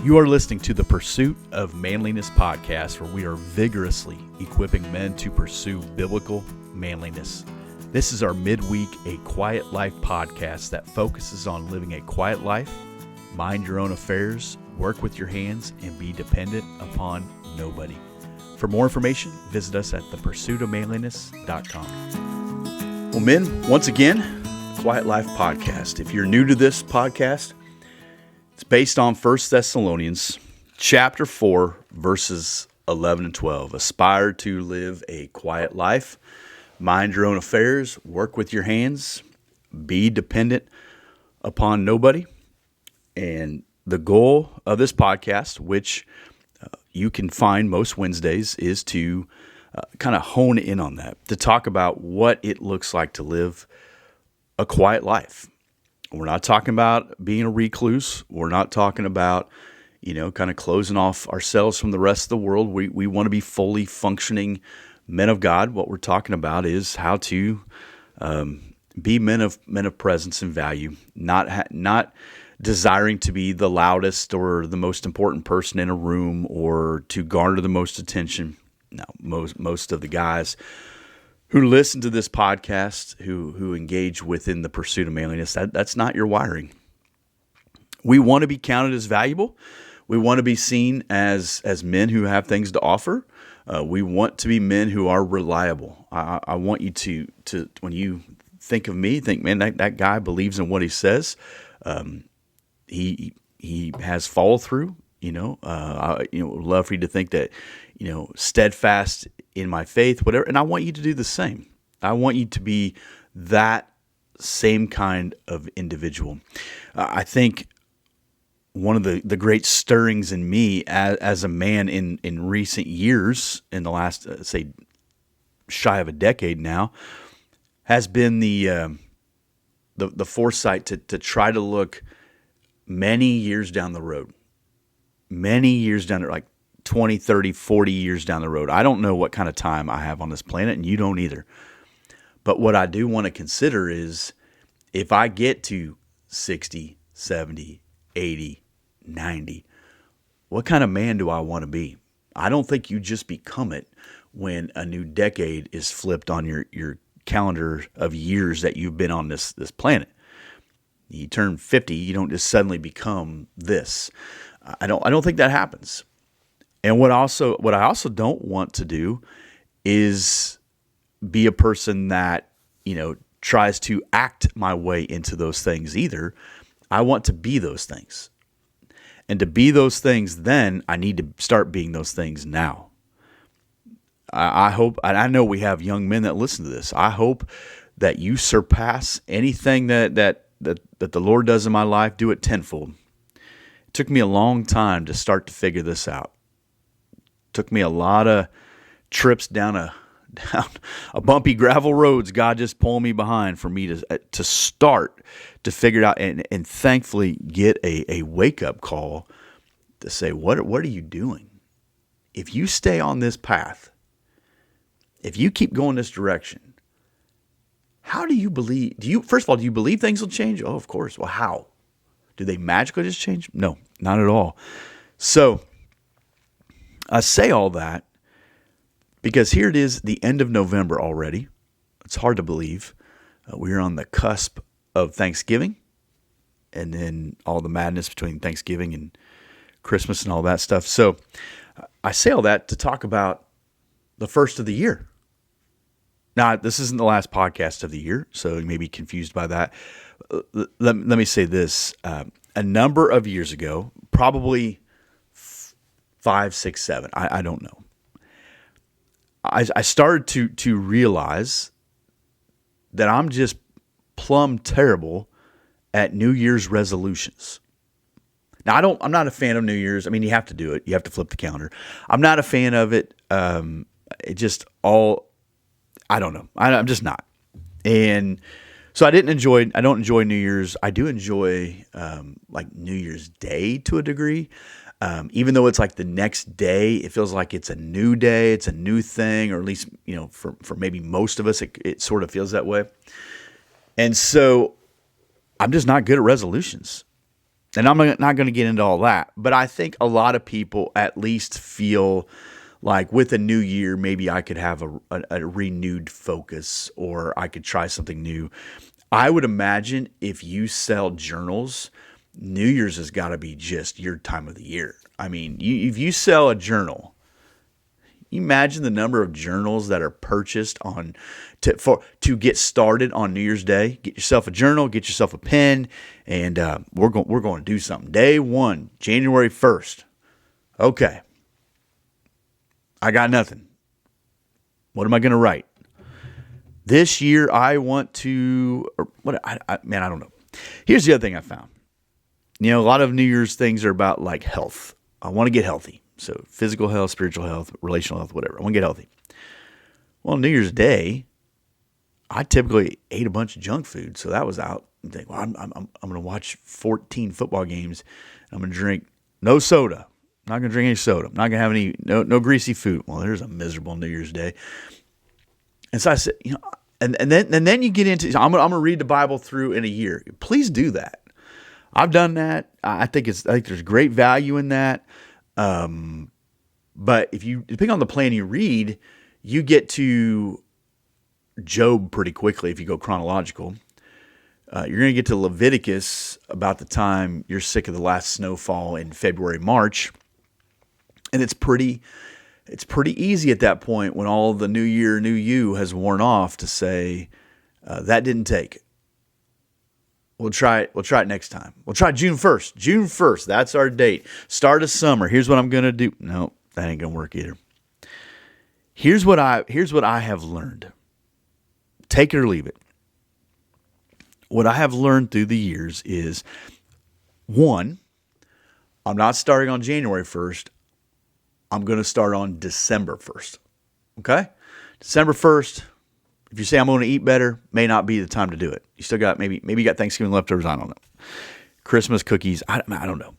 You are listening to the Pursuit of Manliness podcast, where we are vigorously equipping men to pursue biblical manliness. This is our midweek A Quiet Life podcast that focuses on living a quiet life, mind your own affairs, work with your hands, and be dependent upon nobody. For more information, visit us at thepursuitofmanliness.com. Well, men, once again, Quiet Life podcast. If you're new to this podcast, it's based on 1 Thessalonians chapter 4, verses 11 and 12. Aspire to live a quiet life, mind your own affairs, work with your hands, be dependent upon nobody. And the goal of this podcast, which you can find most Wednesdays, is to kind of hone in on that, to talk about what it looks like to live a quiet life. We're not talking about being a recluse. We're not talking about, kind of closing off ourselves from the rest of the world. We want to be fully functioning men of God. What we're talking about is how to be men of presence and value, not desiring to be the loudest or the most important person in a room or to garner the most attention. No, most of the guys who listen to this podcast, who engage within the pursuit of manliness, that's not your wiring. We want to be counted as valuable. We want to be seen as men who have things to offer. We want to be men who are reliable. I want you to when you think of me, think, man, that guy believes in what he says. He has follow through. I would love for you to think that, steadfast in my faith, whatever. And I want you to do the same. I want you to be that same kind of individual. I think one of the great stirrings in me as a man in recent years, in the last, say, shy of a decade now, has been the foresight to try to look many years down the road. Many years down there, like 20, 30, 40 years down the road. I don't know what kind of time I have on this planet, and you don't either. But what I do want to consider is, if I get to 60, 70, 80, 90, what kind of man do I want to be? I don't think you just become it when a new decade is flipped on your calendar of years that you've been on this planet. You turn 50, you don't just suddenly become this. I don't think that happens. And what I also don't want to do is be a person that, tries to act my way into those things either. I want to be those things. And to be those things, then I need to start being those things now. I hope, and I know we have young men that listen to this. I hope that you surpass anything that the Lord does in my life, do it tenfold. It took me a long time to start to figure this out. It took me a lot of trips down a bumpy gravel roads. God just pulled me behind for me to start to figure it out, and thankfully get a wake up call to say, what are you doing? If you stay on this path, if you keep going this direction, how do you believe? First of all, do you believe things will change? Oh, of course. Well, how? Do they magically just change? No, not at all. So I say all that because here it is, the end of November already. It's hard to believe. We're on the cusp of Thanksgiving, and then all the madness between Thanksgiving and Christmas and all that stuff. So I say all that to talk about the first of the year. Now, this isn't the last podcast of the year, so you may be confused by that. Let me say this. A number of years ago, probably 5, 6, 7, I don't know, I started to realize that I'm just plumb terrible at New Year's resolutions. Now, I'm not a fan of New Year's. I mean, you have to do it. You have to flip the calendar. I'm not a fan of it. It just I don't know. I'm just not. And so I don't enjoy New Year's. I do enjoy like New Year's Day to a degree. Even though it's like the next day, it feels like it's a new day, it's a new thing, or at least, for maybe most of us, it sort of feels that way. And so I'm just not good at resolutions. And I'm not going to get into all that, but I think a lot of people at least feel like with a new year, maybe I could have a renewed focus, or I could try something new. I would imagine if you sell journals, New Year's has got to be just your time of the year. I mean, if you sell a journal, you imagine the number of journals that are purchased to get started on New Year's Day. Get yourself a journal, get yourself a pen, and we're going to do something. Day 1, January 1st. Okay, I got nothing. What am I going to write? This year I want to. I don't know. Here's the other thing I found. A lot of New Year's things are about like health. I want to get healthy. So physical health, spiritual health, relational health, whatever. I want to get healthy. Well, New Year's Day, I typically ate a bunch of junk food, so that was out. I think, well, I'm going to watch 14 football games. I'm going to drink no soda. I'm not going to drink any soda. I'm not going to have any no greasy food. Well, there's a miserable New Year's Day. And so I said, and then you get into. I'm going to read the Bible through in a year. Please do that. I've done that. I think there's great value in that. But if you depending on the plan you read, you get to Job pretty quickly if you go chronological. You're going to get to Leviticus about the time you're sick of the last snowfall in February, March. And it's pretty easy at that point when all the new year, new you has worn off to say, that didn't take. We'll try it next time. We'll try June 1st. June 1st, that's our date. Start of summer. Here's what I'm going to do. No, that ain't going to work either. Here's what I have learned. Take it or leave it. What I have learned through the years is, one, I'm not starting on January 1st. I'm going to start on December 1st. Okay? December 1st. If you say I'm going to eat better, may not be the time to do it. You still got maybe you got Thanksgiving leftovers. I don't know. Christmas cookies. I don't know.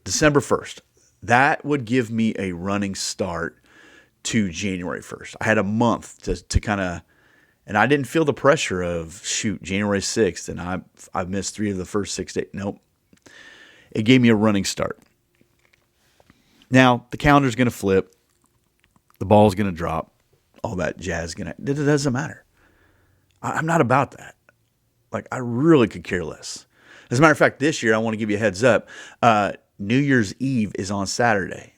December 1st. That would give me a running start to January 1st. I had a month to kind of, and I didn't feel the pressure of January 6th, and I've missed 3 of the first 6 days. Nope. It gave me a running start. Now the calendar's going to flip. The ball's going to drop. All that jazz it doesn't matter. I'm not about that. Like, I really could care less. As a matter of fact, this year I want to give you a heads up. New Year's Eve is on Saturday,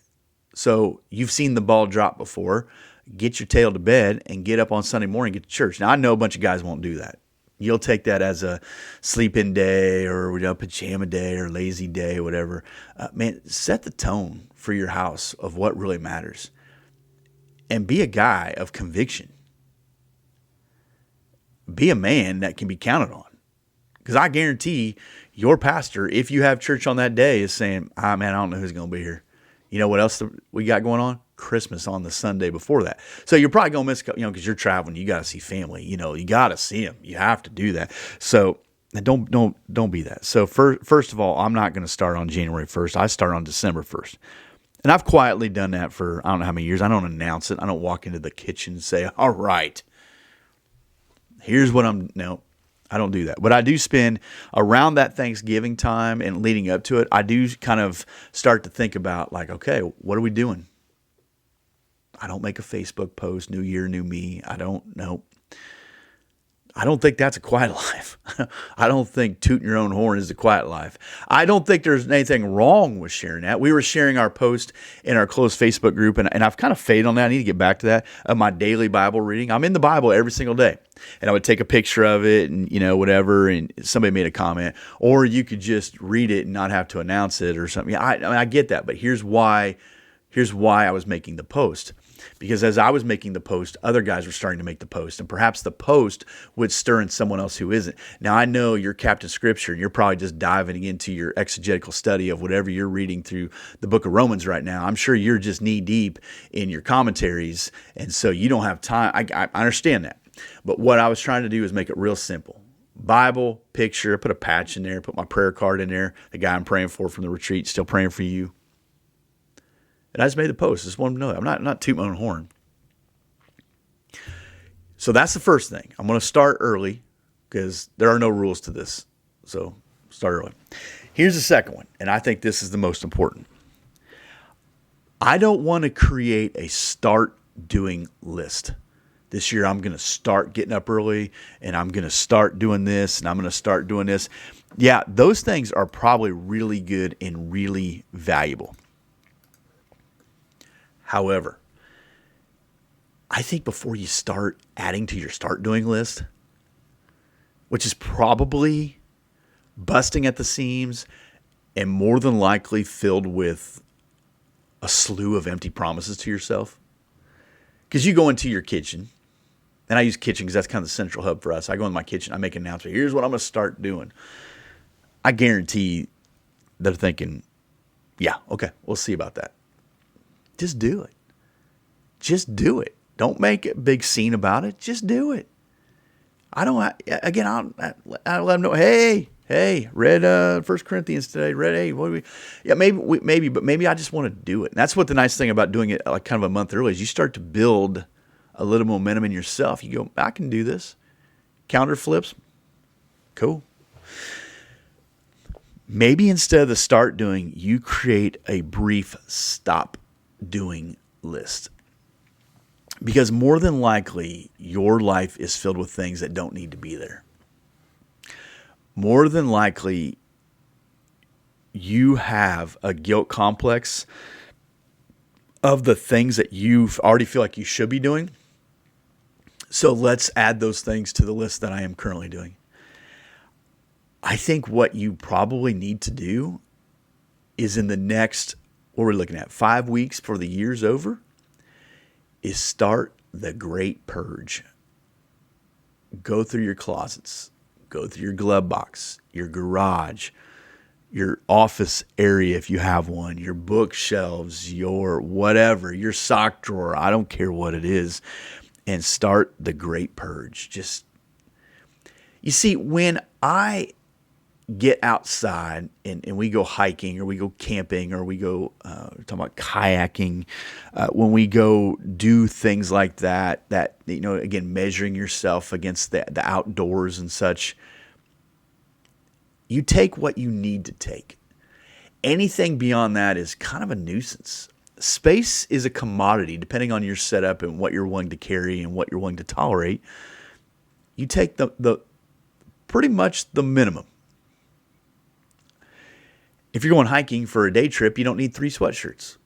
so you've seen the ball drop before. Get your tail to bed and get up on Sunday morning, get to church. Now I know a bunch of guys won't do that. You'll take that as a sleep-in day or pajama day or lazy day or whatever. Man, set the tone for your house of what really matters. And be a guy of conviction. Be a man that can be counted on. Because I guarantee your pastor, if you have church on that day, is saying, man, I don't know who's going to be here. You know what else we got going on? Christmas on the Sunday before that. So you're probably going to miss, because you're traveling. You got to see family. You got to see them. You have to do that. So don't be that. So first of all, I'm not going to start on January 1st. I start on December 1st. And I've quietly done that for I don't know how many years. I don't announce it. I don't walk into the kitchen and say, all right, here's what no, I don't do that. But I do spend around that Thanksgiving time and leading up to it, I do kind of start to think about like, okay, what are we doing? I don't make a Facebook post, new year, new me. I don't think that's a quiet life. I don't think tooting your own horn is a quiet life. I don't think there's anything wrong with sharing that. We were sharing our post in our closed Facebook group, and I've kind of faded on that. I need to get back to that, of my daily Bible reading. I'm in the Bible every single day, and I would take a picture of it and, whatever, and somebody made a comment. Or you could just read it and not have to announce it or something. I get that, but here's why I was making the post. Because as I was making the post, other guys were starting to make the post, and perhaps the post would stir in someone else who isn't. Now, I know you're Captain Scripture, and you're probably just diving into your exegetical study of whatever you're reading through the book of Romans right now. I'm sure you're just knee deep in your commentaries, and so you don't have time. I understand that. But what I was trying to do is make it real simple. Bible, picture, put a patch in there, put my prayer card in there, the guy I'm praying for from the retreat, still praying for you. And I just made the post. Just want them to know that. I'm not tooting my own horn. So that's the first thing. I'm going to start early because there are no rules to this. So start early. Here's the second one, and I think this is the most important. I don't want to create a start doing list. This year, I'm going to start getting up early, and I'm going to start doing this, and I'm going to start doing this. Yeah, those things are probably really good and really valuable. However, I think before you start adding to your start doing list, which is probably busting at the seams and more than likely filled with a slew of empty promises to yourself. Because you go into your kitchen, and I use kitchen because that's kind of the central hub for us. I go in my kitchen, I make an announcement. Here's what I'm going to start doing. I guarantee they're thinking, yeah, okay, we'll see about that. Just do it. Just do it. Don't make a big scene about it. Just do it. I'll let them know, hey, read 1 Corinthians today. Read, hey, what do we? Yeah, maybe I just want to do it. And that's what the nice thing about doing it like kind of a month early is you start to build a little momentum in yourself. You go, I can do this. Calendar flips. Cool. Maybe instead of the start doing, you create a brief stop doing list. Because more than likely, your life is filled with things that don't need to be there. More than likely, you have a guilt complex of the things that you already feel like you should be doing. So let's add those things to the list that I am currently doing. I think what you probably need to do is in the next, what we're looking at, 5 weeks before the year's over, is start the great purge. Go through your closets. Go through your glove box, your garage, your office area if you have one, your bookshelves, your whatever, your sock drawer. I don't care what it is. And start the great purge. Just, you see, when I get outside and we go hiking or we go camping or we go talking about kayaking, when we go do things like that, again, measuring yourself against the outdoors and such, you take what you need to take. Anything beyond that is kind of a nuisance. Space is a commodity depending on your setup and what you're willing to carry and what you're willing to tolerate. You take the pretty much the minimum. If you're going hiking for a day trip, you don't need 3 sweatshirts.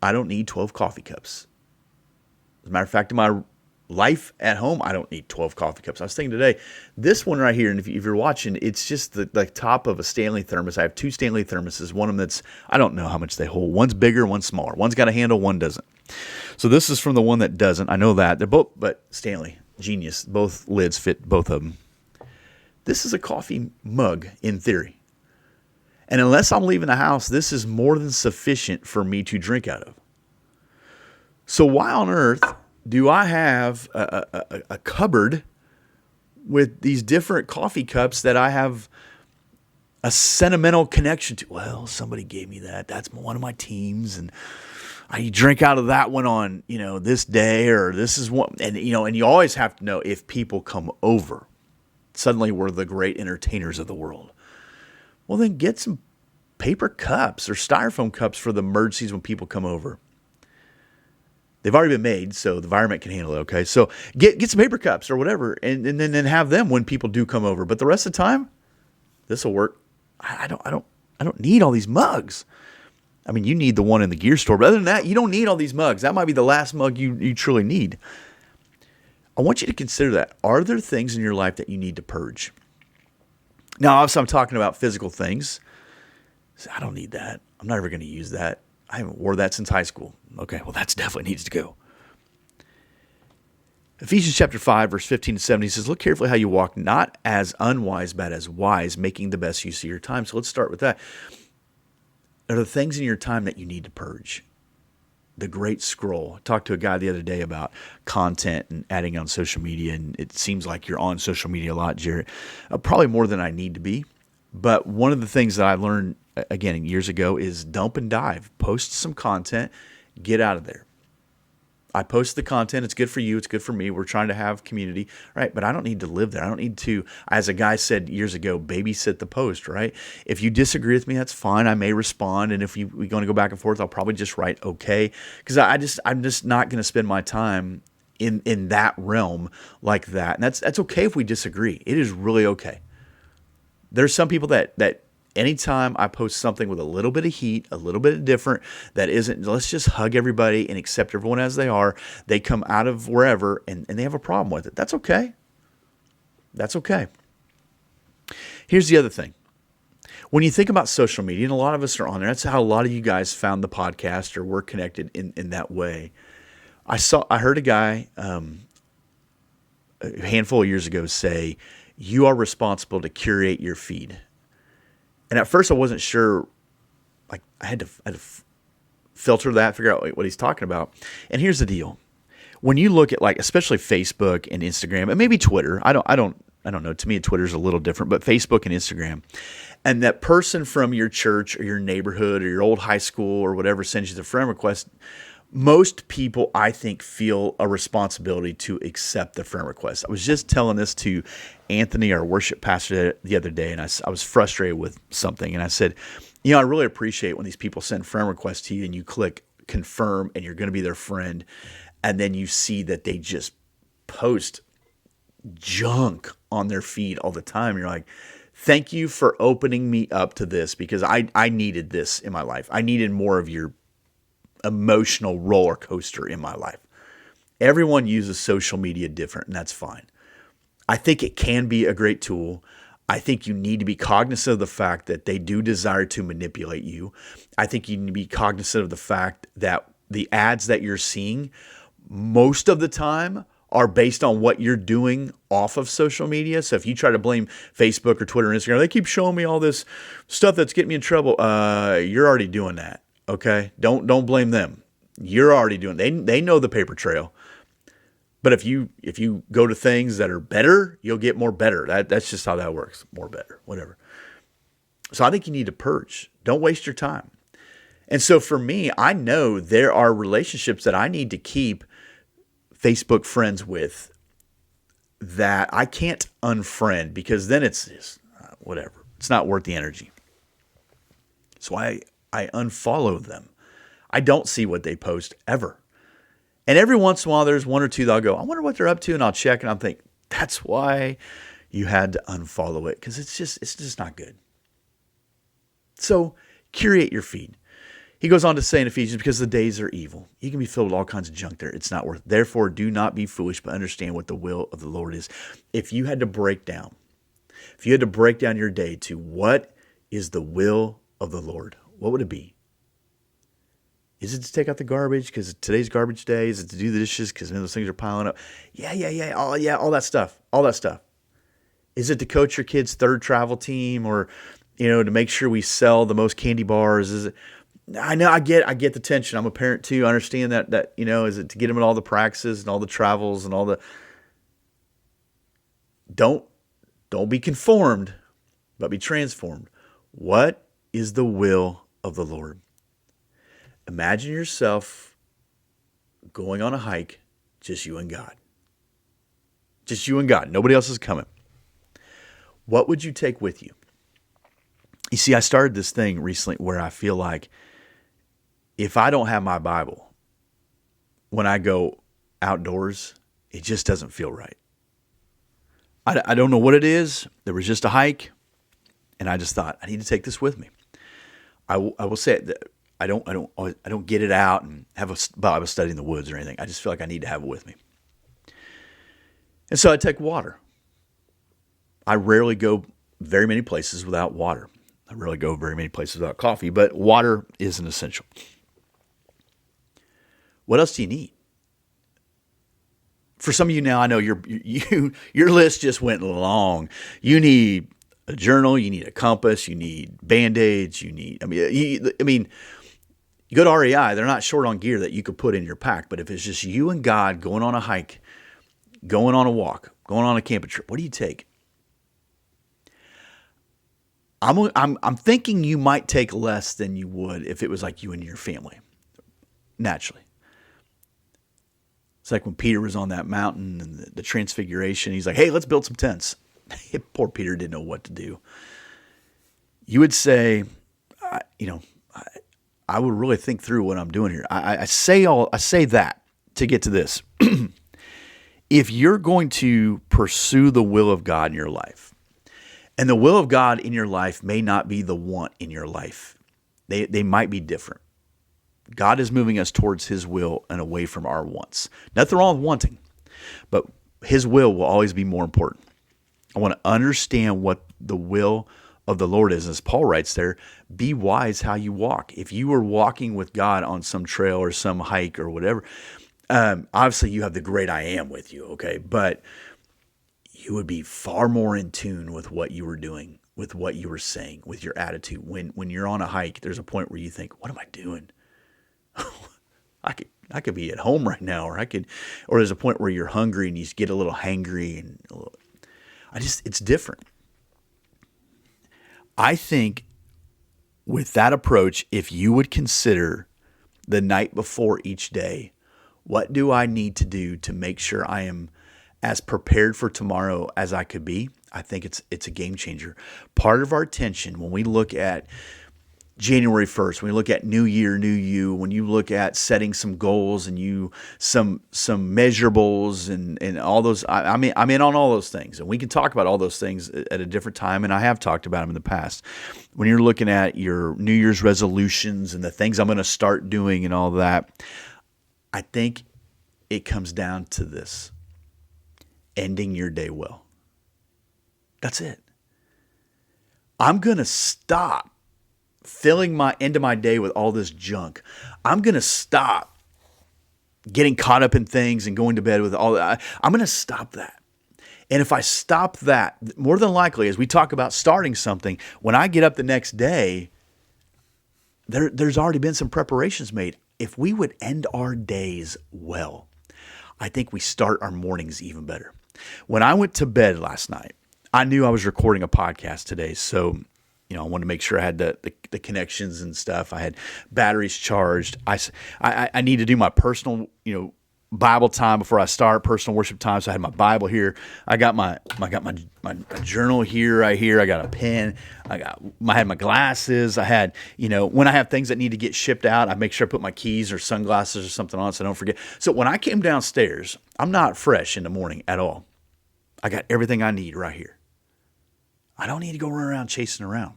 I don't need 12 coffee cups. As a matter of fact, in my life at home, I don't need 12 coffee cups. I was thinking today, this one right here, and if you're watching, it's just the top of a Stanley thermos. I have 2 Stanley thermoses. One of them that's, I don't know how much they hold. One's bigger, one's smaller. One's got a handle, one doesn't. So this is from the one that doesn't. I know that. They're both, but Stanley, genius. Both lids fit both of them. This is a coffee mug in theory. And unless I'm leaving the house, this is more than sufficient for me to drink out of. So why on earth do I have a cupboard with these different coffee cups that I have a sentimental connection to? Well, somebody gave me that. That's one of my teams, and I drink out of that one on, this day, or this is one, and you always have to know if people come over. Suddenly we're the great entertainers of the world. Well, then get some paper cups or styrofoam cups for the emergencies when people come over. They've already been made, so the environment can handle it, okay? So get some paper cups or whatever, and then have them when people do come over. But the rest of the time, this will work. I don't need all these mugs. I mean, you need the one in the gear store, but other than that, you don't need all these mugs. That might be the last mug you truly need. I want you to consider that. Are there things in your life that you need to purge? Now, obviously, I'm talking about physical things. So I don't need that. I'm never going to use that. I haven't wore that since high school. Okay, well, that definitely needs to go. Ephesians chapter 5, verse 15 to 17 says, look carefully how you walk, not as unwise, but as wise, making the best use of your time. So let's start with that. Are there things in your time that you need to purge? The great scroll. I talked to a guy the other day about content and adding on social media, and it seems like you're on social media a lot, Jared. Probably more than I need to be. But one of the things that I learned, again, years ago is dump and dive. Post some content. Get out of there. I post the content. It's good for you. It's good for me. We're trying to have community, right? But I don't need to live there. I don't need to, as a guy said years ago, babysit the post, right? If you disagree with me, that's fine. I may respond. And if we're going to go back and forth, I'll probably just write okay. Because I'm just not going to spend my time in that realm like that. And that's okay if we disagree. It is really okay. There's some people that anytime I post something with a little bit of heat, a little bit of different, that isn't, let's just hug everybody and accept everyone as they are. They come out of wherever and they have a problem with it. That's okay. That's okay. Here's the other thing. When you think about social media, and a lot of us are on there, that's how a lot of you guys found the podcast or were connected in that way. I heard a guy a handful of years ago say, you are responsible to curate your feed. And at first I wasn't sure, like I had to filter that, figure out what he's talking about. And here's the deal. When you look at like, especially Facebook and Instagram and maybe Twitter, I don't know. To me, Twitter's a little different, but Facebook and Instagram, and that person from your church or your neighborhood or your old high school or whatever sends you the friend request, most people, I think, feel a responsibility to accept the friend request. I was just telling this to Anthony, our worship pastor, the other day, and I was frustrated with something. And I said, I really appreciate when these people send friend requests to you and you click confirm and you're going to be their friend. And then you see that they just post junk on their feed all the time. You're like, thank you for opening me up to this because I needed this in my life. I needed more of your emotional roller coaster in my life. Everyone uses social media different, and that's fine. I think it can be a great tool. I think you need to be cognizant of the fact that they do desire to manipulate you. I think you need to be cognizant of the fact that the ads that you're seeing most of the time are based on what you're doing off of social media. So if you try to blame Facebook or Twitter and Instagram, they keep showing me all this stuff that's getting me in trouble. You're already doing that. Okay, don't blame them. You're already doing. They know the paper trail. But if you go to things that are better, you'll get more better. That's just how that works. More better, whatever. So I think you need to purge. Don't waste your time. And so for me, I know there are relationships that I need to keep Facebook friends with that I can't unfriend because then it's just, whatever. It's not worth the energy. So I unfollow them. I don't see what they post ever. And every once in a while, there's one or two that I'll go, I wonder what they're up to. And I'll check and I'll think, that's why you had to unfollow it. Because it's just not good. So curate your feed. He goes on to say in Ephesians, because the days are evil. You can be filled with all kinds of junk there. It's not worth it. Therefore, do not be foolish, but understand what the will of the Lord is. If you had to break down your day to what is the will of the Lord, what would it be? Is it to take out the garbage because today's garbage day? Is it to do the dishes because those things are piling up? Yeah. All that stuff. Is it to coach your kid's third travel team or, to make sure we sell the most candy bars? Is it? I know I get the tension. I'm a parent too. I understand that is it to get them at all the practices and all the travels and all the. Don't be conformed, but be transformed. What is the will of the Lord? Imagine yourself going on a hike, just you and God. Just you and God. Nobody else is coming. What would you take with you? You see, I started this thing recently where I feel like if I don't have my Bible, when I go outdoors, it just doesn't feel right. I don't know what it is. There was just a hike, and I just thought, I need to take this with me. I will say it. I don't get it out and have a Bible study in the woods or anything. I just feel like I need to have it with me. And so I take water. I rarely go very many places without water. I rarely go very many places without coffee, but water is an essential. What else do you need? For some of you now, I know your list just went long. You need a journal, you need a compass, you need Band-Aids, you go to REI, they're not short on gear that you could put in your pack, but if it's just you and God going on a hike, going on a walk, going on a camping trip, what do you take? I'm thinking you might take less than you would if it was like you and your family, naturally. It's like when Peter was on that mountain and the transfiguration. He's like, hey, let's build some tents. Poor Peter didn't know what to do. You would say, I would really think through what I'm doing here. I say that to get to this. If you're going to pursue the will of God in your life, and the will of God in your life may not be the want in your life, they might be different. God is moving us towards his will and away from our wants. Nothing wrong with wanting, but his will always be more important. I want to understand what the will of the Lord is. As Paul writes there, be wise how you walk. If you were walking with God on some trail or some hike or whatever, obviously you have the great I am with you, okay? But you would be far more in tune with what you were doing, with what you were saying, with your attitude. When you're on a hike, there's a point where you think, what am I doing? I could be at home right now, or there's a point where you're hungry and you get a little hangry, and it's different. I think with that approach, if you would consider the night before each day, what do I need to do to make sure I am as prepared for tomorrow as I could be? I think it's a game changer. Part of our attention when we look at January 1st, when you look at New Year, New You, when you look at setting some goals and some measurables and all those, I'm in on all those things, and we can talk about all those things at a different time, and I have talked about them in the past. When you're looking at your New Year's resolutions and the things I'm going to start doing and all that, I think it comes down to this: ending your day well. That's it. I'm going to stop filling my end of my day with all this junk. I'm going to stop getting caught up in things and going to bed with all that. I'm going to stop that. And if I stop that, more than likely, as we talk about starting something, when I get up the next day, there's already been some preparations made. If we would end our days well, I think we start our mornings even better. When I went to bed last night, I knew I was recording a podcast today, so I wanted to make sure I had the connections and stuff. I had batteries charged. I need to do my personal, Bible time before I start, personal worship time. So I had my Bible here. I got my journal here, right here. I got a pen. I had my glasses. I had, when I have things that need to get shipped out, I make sure I put my keys or sunglasses or something on so I don't forget. So when I came downstairs, I'm not fresh in the morning at all. I got everything I need right here. I don't need to go run around chasing around.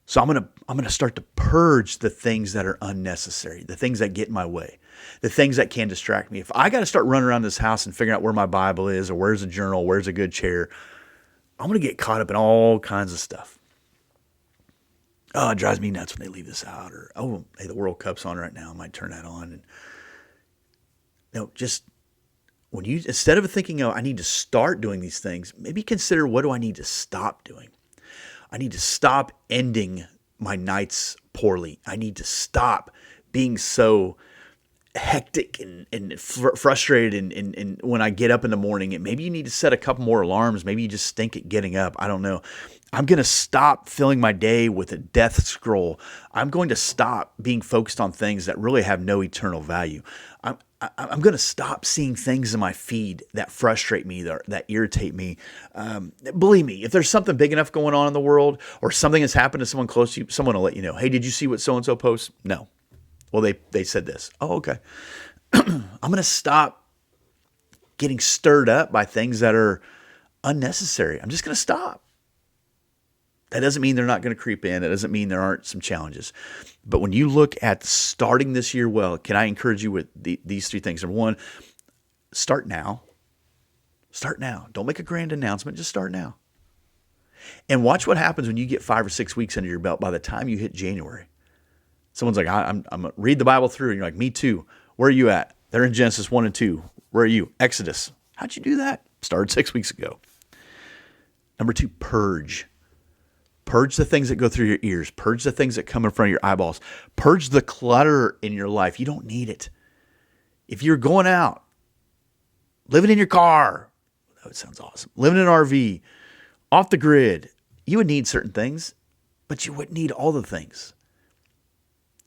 So I'm gonna start to purge the things that are unnecessary, the things that get in my way, the things that can distract me. If I got to start running around this house and figuring out where my Bible is or where's a journal, where's a good chair, I'm gonna get caught up in all kinds of stuff. Oh, it drives me nuts when they leave this out, or hey, the World Cup's on right now. I might turn that on. And just when you, instead of thinking, I need to start doing these things, maybe consider, what do I need to stop doing? I need to stop ending my nights poorly. I need to stop being so hectic and frustrated. And when I get up in the morning, and maybe you need to set a couple more alarms. Maybe you just stink at getting up. I don't know. I'm going to stop filling my day with a death scroll. I'm going to stop being focused on things that really have no eternal value. I'm going to stop seeing things in my feed that frustrate me, that irritate me. Believe me, if there's something big enough going on in the world, or something has happened to someone close to you, someone will let you know. Hey, did you see what so-and-so posts? No. Well, they said this. Oh, okay. I'm going to stop getting stirred up by things that are unnecessary. I'm just going to stop. That doesn't mean they're not going to creep in. It doesn't mean there aren't some challenges. But when you look at starting this year well, can I encourage you with these three things? Number one, start now. Start now. Don't make a grand announcement. Just start now. And watch what happens when you get 5 or 6 weeks under your belt. By the time you hit January, someone's like, I'm going to read the Bible through. And you're like, me too. Where are you at? They're in Genesis 1 and 2. Where are you? Exodus. How'd you do that? Started 6 weeks ago. Number 2, purge. Purge the things that go through your ears. Purge the things that come in front of your eyeballs. Purge the clutter in your life. You don't need it. If you're going out, living in your car, that sounds awesome. Living in an RV, off the grid, you would need certain things, but you wouldn't need all the things.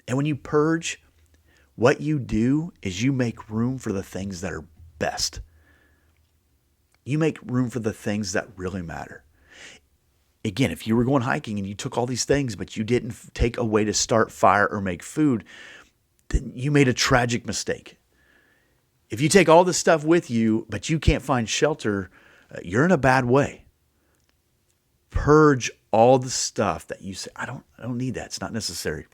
And when you purge, What you do is you make room for the things that are best. You make room for the things that really matter. Again, if you were going hiking and you took all these things, but you didn't take a way to start fire or make food, then you made a tragic mistake. If you take all this stuff with you, but you can't find shelter, you're in a bad way. Purge all the stuff that you say, I don't need that. It's not necessary.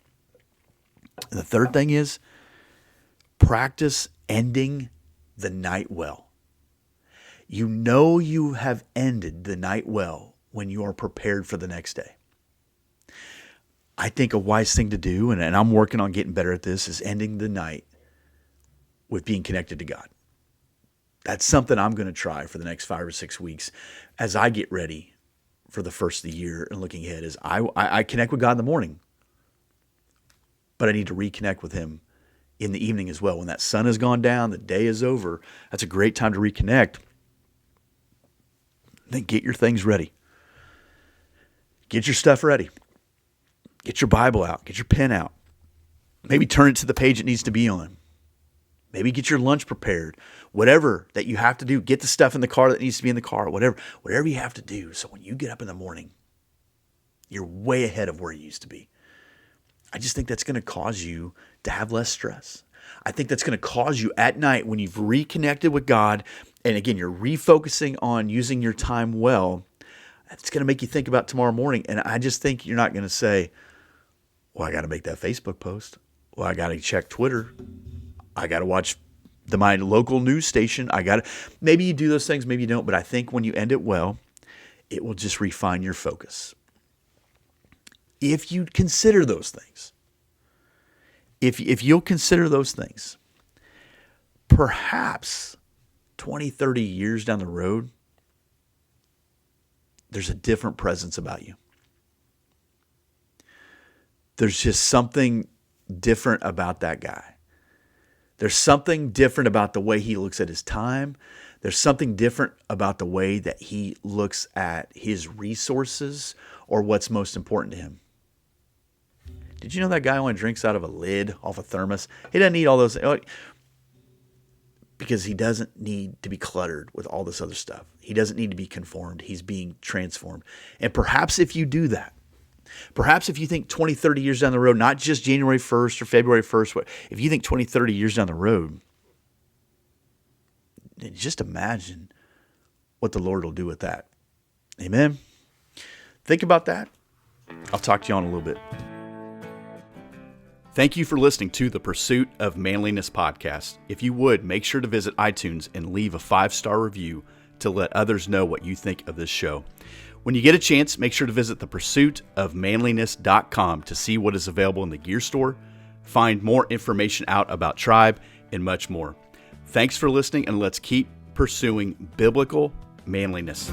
And the third thing is practice ending the night well. You know you have ended the night well when you are prepared for the next day. I think a wise thing to do, and I'm working on getting better at this, is ending the night with being connected to God. That's something I'm going to try for the next 5 or 6 weeks as I get ready for the first of the year and looking ahead. Is I connect with God in the morning, but I need to reconnect with Him in the evening as well. When that sun has gone down, the day is over, that's a great time to reconnect. Then get your things ready. Get your stuff ready. Get your Bible out. Get your pen out. Maybe turn it to the page it needs to be on. Maybe get your lunch prepared. Whatever that you have to do, get the stuff in the car that needs to be in the car. Whatever you have to do. So when you get up in the morning, you're way ahead of where you used to be. I just think that's going to cause you to have less stress. I think that's going to cause you at night when you've reconnected with God, and again, you're refocusing on using your time well, it's going to make you think about tomorrow morning. And I just think you're not going to say, well, I got to make that Facebook post. Well, I got to check Twitter. I got to watch my local news station. Maybe you do those things, maybe you don't. But I think when you end it well, it will just refine your focus. If you consider those things, if you'll consider those things, perhaps 20, 30 years down the road, there's a different presence about you. There's just something different about that guy. There's something different about the way he looks at his time. There's something different about the way that he looks at his resources or what's most important to him. Did you know that guy only drinks out of a lid off a thermos? He doesn't need all those, because he doesn't need to be cluttered with all this other stuff. He doesn't need to be conformed. He's being transformed. And perhaps if you do that, perhaps if you think 20, 30 years down the road, not just January 1st or February 1st, if you think 20, 30 years down the road, just imagine what the Lord will do with that. Amen. Think about that. I'll talk to you on a little bit. Thank you for listening to the Pursuit of Manliness podcast. If you would, make sure to visit iTunes and leave a 5-star review to let others know what you think of this show. When you get a chance, make sure to visit thepursuitofmanliness.com to see what is available in the gear store, find more information out about Tribe, and much more. Thanks for listening, and let's keep pursuing biblical manliness.